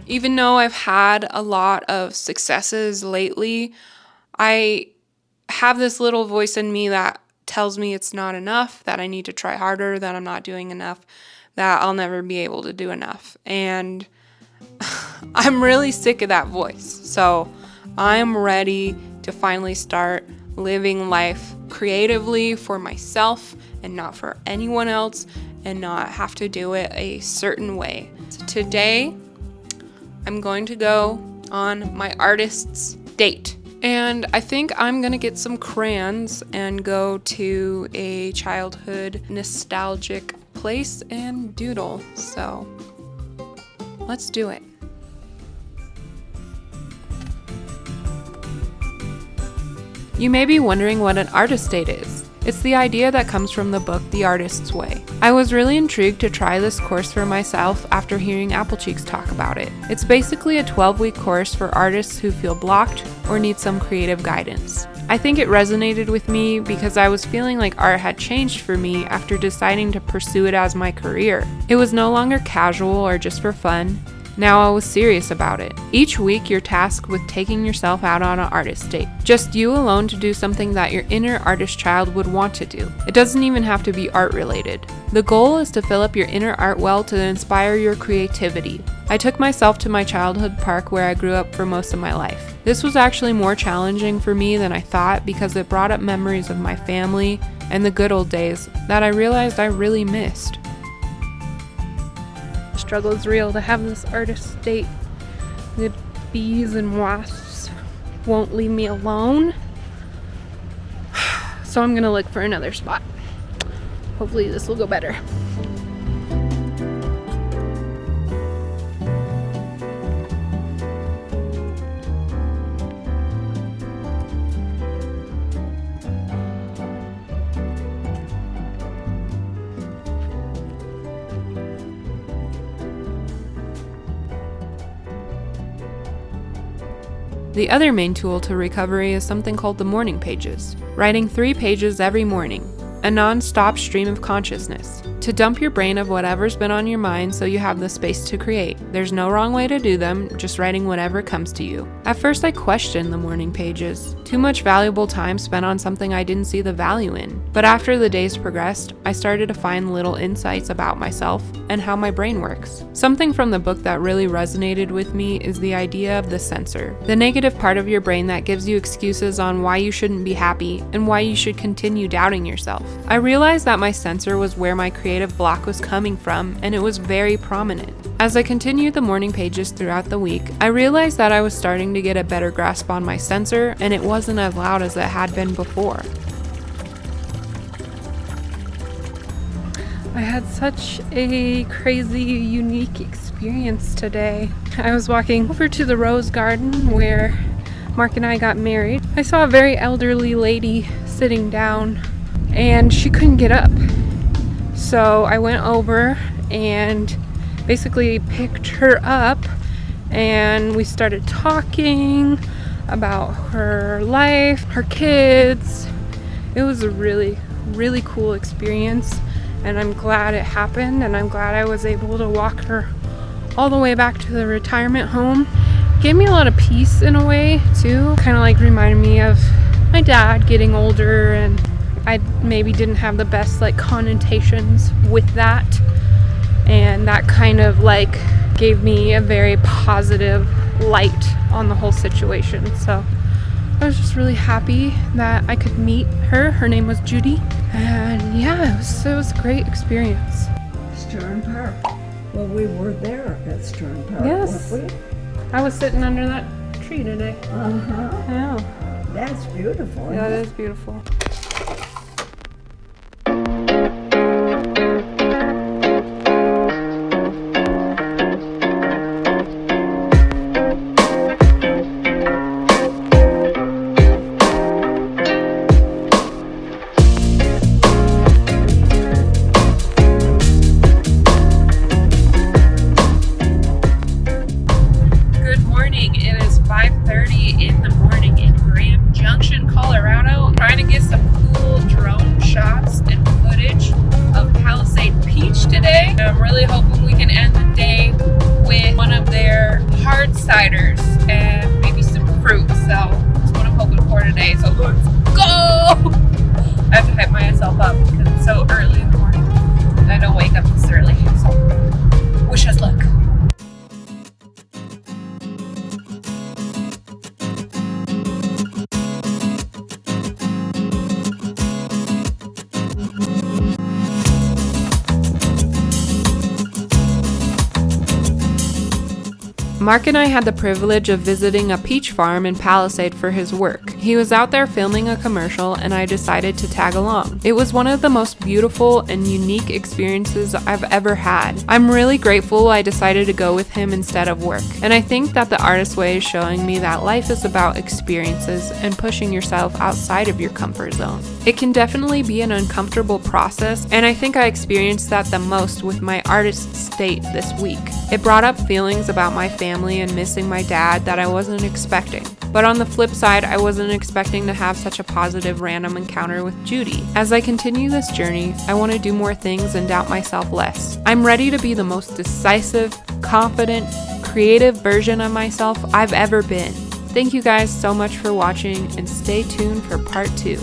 Even though I've had a lot of successes lately, I have this little voice in me that tells me it's not enough, that I need to try harder, that I'm not doing enough, that I'll never be able to do enough. And I'm really sick of that voice. So I'm ready to finally start living life creatively for myself and not for anyone else, and not have to do it a certain way. So today, I'm going to go on my artist's date. And I think I'm going to get some crayons and go to a childhood nostalgic place and doodle. So let's do it. You may be wondering what an artist date is. It's the idea that comes from the book The Artist's Way. I was really intrigued to try this course for myself after hearing Applecheeks talk about it. It's basically a 12-week course for artists who feel blocked or need some creative guidance. I think it resonated with me because I was feeling like art had changed for me after deciding to pursue it as my career. It was no longer casual or just for fun. Now I was serious about it. Each week you're tasked with taking yourself out on an artist date. Just you alone to do something that your inner artist child would want to do. It doesn't even have to be art related. The goal is to fill up your inner art well to inspire your creativity. I took myself to my childhood park where I grew up for most of my life. This was actually more challenging for me than I thought because it brought up memories of my family and the good old days that I realized I really missed. Struggle is real to have this artist date. The bees and wasps won't leave me alone. So I'm gonna look for another spot. Hopefully this will go better. The other main tool to recovery is something called the morning pages. Writing 3 pages every morning, a non-stop stream of consciousness, to dump your brain of whatever's been on your mind so you have the space to create. There's no wrong way to do them, just writing whatever comes to you. At first I questioned the morning pages. Too much valuable time spent on something I didn't see the value in. But after the days progressed, I started to find little insights about myself and how my brain works. Something from the book that really resonated with me is the idea of the censor, the negative part of your brain that gives you excuses on why you shouldn't be happy and why you should continue doubting yourself. I realized that my censor was where my creative block was coming from, and it was very prominent. As I continued the morning pages throughout the week, I realized that I was starting to get a better grasp on my censor, and it wasn't as loud as it had been before. I had such a crazy, unique experience today. I was walking over to the rose garden where Mark and I got married. I saw a very elderly lady sitting down and she couldn't get up. So I went over and basically picked her up and we started talking about her life, her kids. It was a really, really cool experience. And I'm glad it happened, and I'm glad I was able to walk her all the way back to the retirement home. It gave me a lot of peace in a way, too. Kind of like reminded me of my dad getting older, and I maybe didn't have the best like connotations with that. And that kind of like gave me a very positive light on the whole situation. So I was just really happy that I could meet her. Her name was Judy. And yeah, it was a great experience. Stern Park. Well, we were there at Stern Park, Yes. weren't we? I was sitting under that tree today. Uh-huh. Yeah. That's beautiful. Yeah, isn't it it? is beautiful. ciders and maybe some fruit. So that's what I'm hoping for today. So let's go! I have to hype myself up because it's so early in the morning. And I don't wake up this early. So wish us luck. Mark and I had the privilege of visiting a peach farm in Palisade for his work. He was out there filming a commercial and I decided to tag along. It was one of the most beautiful and unique experiences I've ever had. I'm really grateful I decided to go with him instead of work. And I think that the artist way is showing me that life is about experiences and pushing yourself outside of your comfort zone. It can definitely be an uncomfortable process, and I think I experienced that the most with my artist state this week. It brought up feelings about my family and missing my dad that I wasn't expecting. But on the flip side, I wasn't expecting to have such a positive random encounter with Judy. As I continue this journey, I want to do more things and doubt myself less. I'm ready to be the most decisive, confident, creative version of myself I've ever been. Thank you guys so much for watching, and stay tuned for part 2.